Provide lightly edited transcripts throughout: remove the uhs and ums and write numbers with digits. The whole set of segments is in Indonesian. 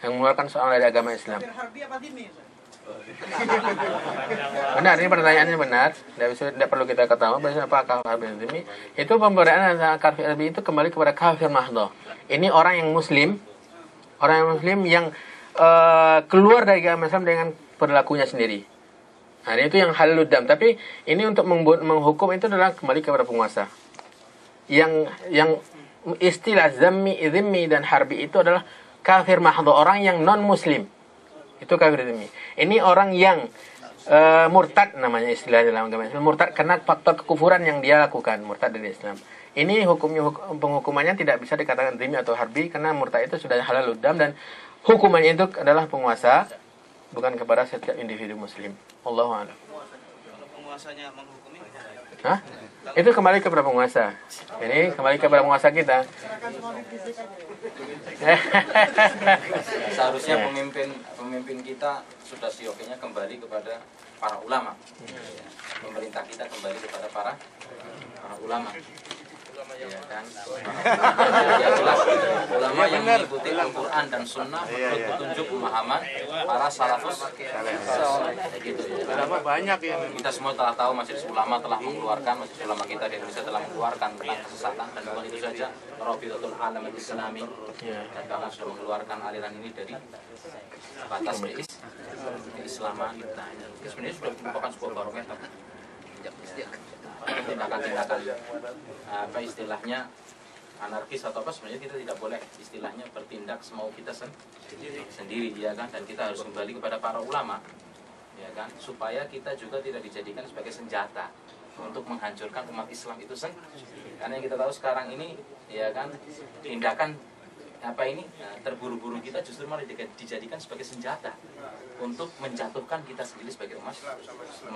yang mengeluarkan seorang dari agama Islam. Benar, ini pertanyaannya benar. Tidak perlu kita ketahui bahwa apakah kafir dzimmi. Itu pembedaan antara kafir dzimmi itu kembali kepada kafir mahdhah. Ini orang yang muslim yang keluar dari agama Islam dengan perilakunya sendiri. Nah, itu yang halal dam. Tapi ini untuk menghukum itu adalah kembali kepada penguasa. Yang istilah zimmi dan harbi itu adalah kafir mahdhah, orang yang non muslim. Itu kafir dzimmi. Ini orang yang murtad namanya istilah dalam agama Islam. Murtad karena faktor kekufuran yang dia lakukan, murtad dari Islam. Ini penghukumannya tidak bisa dikatakan dzimmi atau harbi karena murtad itu sudah halal dam dan hukumannya itu adalah penguasa, bukan kepada setiap individu muslim. Allahu a'lam. Kalau penguasanya menghukumi, Hah? Itu kembali kepada penguasa. Ini kembali kepada penguasa kita. Seharusnya pemimpin kita sudah siokinya kembali kepada para ulama. Pemerintah kita kembali kepada para ulama. Ya kan? Ya jelas. Ulama yang mengikuti Al-Quran dan Sunnah menurut petunjuk pemahaman para salafus gitu ya. Ulama banyak ya. Kita semua telah tahu majelis ulama telah mengeluarkan, majelis ulama kita di Indonesia telah mengeluarkan tentang kesesatan, dan bukan itu saja, Rabi'atul Alam Islami dan bahkan sudah mengeluarkan aliran ini dari batas keislaman kita. Ini sebenarnya sudah merupakan sebuah barometer. Tindakan-tindakan apa istilahnya anarkis atau apa, sebenarnya kita tidak boleh istilahnya bertindak semau kita sendiri ya kan, dan kita harus kembali kepada para ulama ya kan, supaya kita juga tidak dijadikan sebagai senjata untuk menghancurkan umat Islam itu sendiri. Karena yang kita tahu sekarang ini ya kan, tindakan apa ini terburu-buru kita justru malah dijadikan sebagai senjata untuk menjatuhkan kita sendiri sebagai umat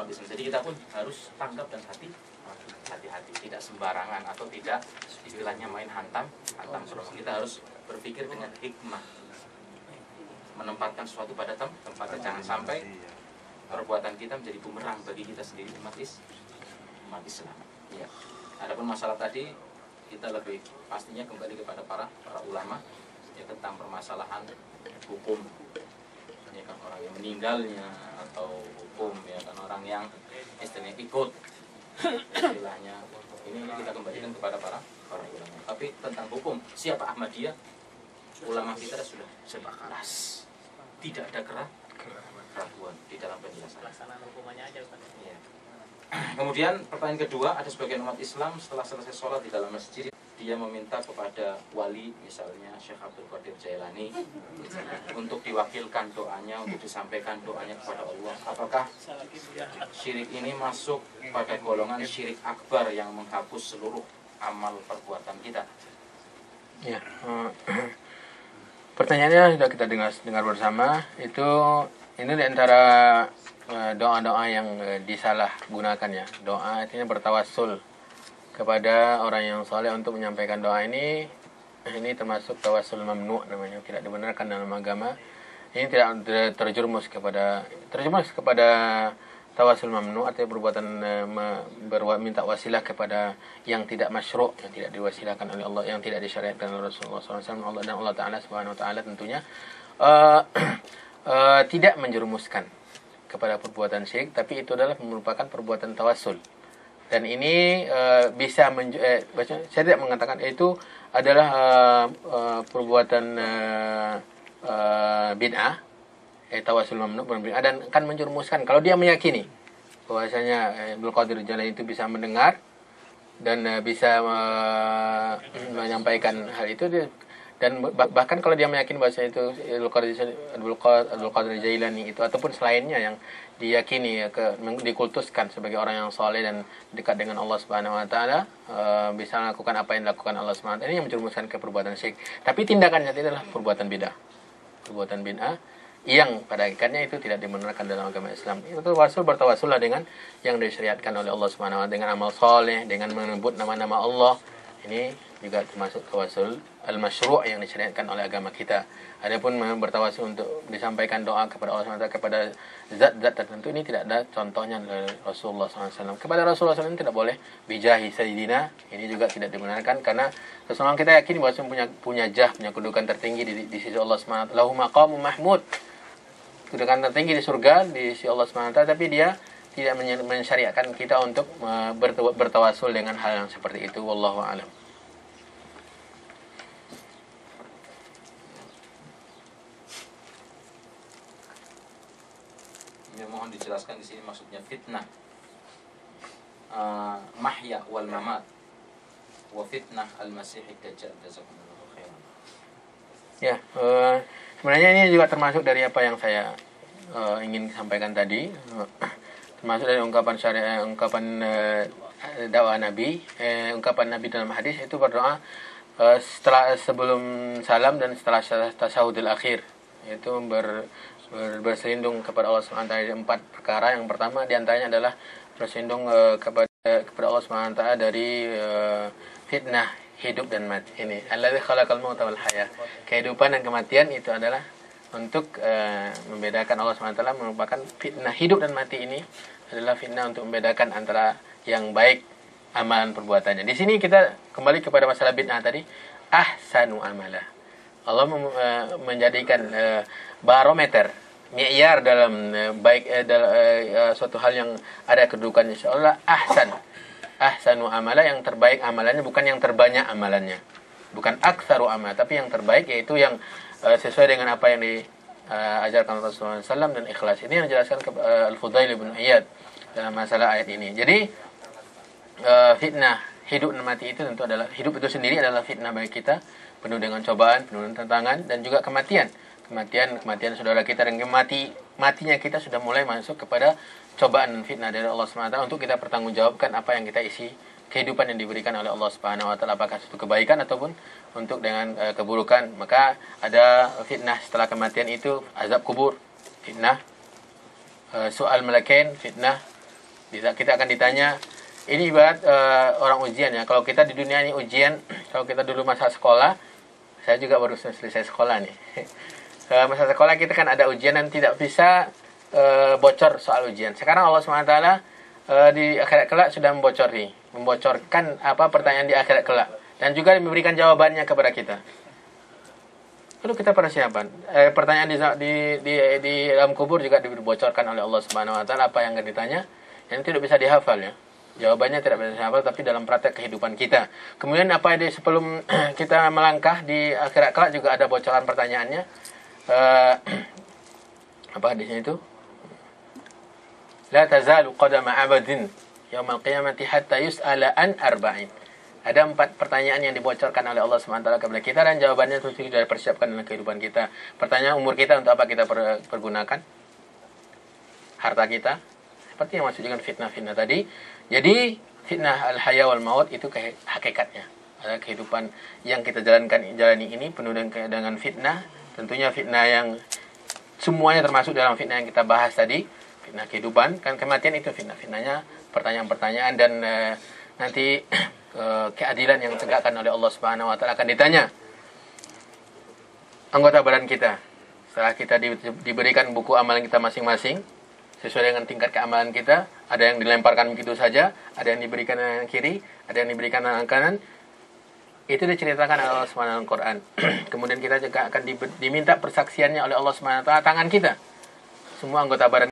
Islam. Jadi kita pun harus tanggap dan hati-hati, tidak sembarangan atau tidak istilahnya main hantam terus. Kita harus berpikir dengan hikmah, menempatkan sesuatu pada tempatnya, jangan sampai perbuatan kita menjadi bumerang bagi kita sendiri umat Islam. Ya. Adapun masalah tadi, kita lebih pastinya kembali kepada para ulama ya, tentang permasalahan hukum ya kan, orang yang meninggalnya atau hukum ya kan, orang yang istilahnya ikut istilahnya ini kita kembalikan kepada para ulama. Tapi tentang hukum siapa Ahmadiyah, ulama kita sudah jelas, tidak ada keraguan di dalam penjelasan. pelaksanaan hukumannya aja Ustaz. Ya. Kemudian pertanyaan kedua, ada sebagian umat Islam setelah selesai sholat di dalam masjid, dia meminta kepada wali, misalnya Syekh Abdul Qadir Jailani, untuk diwakilkan doanya, untuk disampaikan doanya kepada Allah. Apakah syirik ini masuk pada golongan syirik akbar yang menghapus seluruh amal perbuatan kita? Ya, pertanyaannya sudah kita dengar bersama. Ini di antara doa-doa yang disalahgunakan ya. Doa artinya bertawassul kepada orang yang soleh untuk menyampaikan doa ini termasuk tawassul mamnu namanya, tidak dibenarkan dalam agama. Ini tidak terjerumus kepada tawassul mamnu, artinya perbuatan minta wasilah kepada yang tidak masyru', yang tidak diwasilahkan oleh Allah, yang tidak disyariatkan oleh Rasulullah SAW. Allah dan Allah Ta'ala Subhanahu Wa Ta'ala tentunya tidak menjerumuskan kepada perbuatan syirik, tapi itu adalah merupakan perbuatan tawassul. Dan ini saya tidak mengatakan itu adalah perbuatan bid'ah, tawassul mamnu, dan akan menjerumuskan kalau dia meyakini bahwasanya Abdul Qadir Jailani itu bisa mendengar dan bisa menyampaikan hal itu, dan bahkan kalau dia meyakini bahwa itu Abdul Qadir Jailani itu ataupun selainnya yang diyakini dikultuskan sebagai orang yang soleh dan dekat dengan Allah Subhanahu Wa Taala, bisa melakukan apa yang dilakukan Allah Subhanahu Wa Taala, ini yang menjerumuskan ke perbuatan syirik. Tapi tindakannya itu adalah perbuatan bid'ah, yang pada hakikatnya itu tidak dibenarkan dalam agama Islam. Itu bertawassullah dengan yang disyariatkan oleh Allah Subhanahu Wa Taala, dengan amal soleh, dengan menyebut nama-nama Allah. Ini juga termasuk tawassul al-masyru' yang disyariatkan oleh agama kita. Adapun bertawasul untuk disampaikan doa kepada Allah SWT kepada zat-zat tertentu, ini tidak ada contohnya dari Rasulullah SAW. Kepada Rasulullah SAW tidak boleh bijahi sayyidina, ini juga tidak dibenarkan karena Rasulullah kita yakin bahwa punya jah, punya kedudukan tertinggi di sisi Allah SWT. Lahu maqamun mahmud, kedudukan tertinggi di surga di sisi Allah SWT, tapi dia tidak mensyariatkan kita untuk bertawasul dengan hal yang seperti itu. Wallahu a'lam. Ya, mohon dijelaskan di sini maksudnya fitnah, mahya wal mamat, wa fitnah al-masih ad-dajjal. Jazakumullahu khairan. Ya, sebenarnya ini juga termasuk dari apa yang saya ingin sampaikan tadi, termasuk dari ungkapan syariat, ungkapan dakwah Nabi, ungkapan Nabi dalam hadis itu berdoa setelah sebelum salam dan setelah tasyahudul akhir, yaitu berselindung kepada Allah SWT dari 4 perkara. Yang pertama diantaranya adalah berselindung kepada Allah SWT dari fitnah hidup dan mati. Ini alladzi khalaqal mauta wal haya. Kehidupan dan kematian itu adalah untuk membedakan. Allah SWT merupakan fitnah hidup dan mati. Ini adalah fitnah untuk membedakan antara yang baik amalan perbuatannya. Di sini kita kembali kepada masalah bid'ah tadi, ahsanu amala. Allah menjadikan barometer, mi'yar dalam suatu hal yang ada kedudukannya, insyaallah ahsanu amala, yang terbaik amalannya, bukan yang terbanyak amalannya, bukan aktsaru amal, tapi yang terbaik, yaitu yang sesuai dengan apa yang diajarkan Rasulullah SAW dan ikhlas. Ini yang dijelaskan Al-Fudail bin Iyad dalam masalah ayat ini. Jadi fitnah hidup dan mati itu tentu adalah, hidup itu sendiri adalah fitnah bagi kita, penuh dengan cobaan, penuh dengan tantangan, dan juga kematian saudara kita, dan matinya kita sudah mulai masuk kepada cobaan dan fitnah dari Allah SWT untuk kita pertanggungjawabkan apa yang kita isi kehidupan yang diberikan oleh Allah Subhanahu wa taala, apakah itu kebaikan ataupun untuk dengan keburukan. Maka ada fitnah setelah kematian, itu azab kubur, fitnah soal malaikain, fitnah kita akan ditanya. Ini ibarat orang ujian ya. Kalau kita di dunia ini ujian, kalau kita dulu masa sekolah, saya juga baru selesai sekolah nih. Masa sekolah kita kan ada ujian dan tidak bisa bocor soal ujian. Sekarang Allah SWT di akhirat kelak sudah membocorkan apa pertanyaan di akhirat kelak, dan juga memberikan jawabannya kepada kita. Lalu kita persiapan. Pertanyaan di dalam kubur juga dibocorkan oleh Allah Subhanahu wa taala, apa yang akan ditanya, yang tidak bisa dihafal ya. Jawabannya tidak bisa dihafal, tapi dalam praktek kehidupan kita. Kemudian apa sebelum kita melangkah di akhirat kelak juga ada bocoran pertanyaannya. Apa di sini itu? La tazalu qadama 'abdin yaumal qiyamati hatta yus'ala an arba'in. Ada 4 pertanyaan yang dibocorkan oleh Allah SWT kepada kita, dan jawabannya itu sudah dipersiapkan dalam kehidupan kita. Pertanyaan umur kita, untuk apa kita pergunakan harta kita, seperti yang masuk dengan fitnah-fitnah tadi. Jadi fitnah al-haya wal maut itu hakikatnya adalah kehidupan yang kita jalani ini penuh dengan fitnah. Tentunya fitnah yang semuanya termasuk dalam fitnah yang kita bahas tadi, fitnah kehidupan, kan kematian itu fitnahnya, pertanyaan-pertanyaan, dan nanti keadilan yang ditegakkan oleh Allah Subhanahu wa taala akan ditanya anggota badan kita. Setelah kita diberikan buku amalan kita masing-masing sesuai dengan tingkat keamalan kita, ada yang dilemparkan begitu saja, ada yang diberikan yang kiri, ada yang diberikan yang kanan. Itu diceritakan oleh Allah SWT dalam Quran. Kemudian kita juga akan diminta persaksiannya oleh Allah SWT, tangan kita, semua anggota badan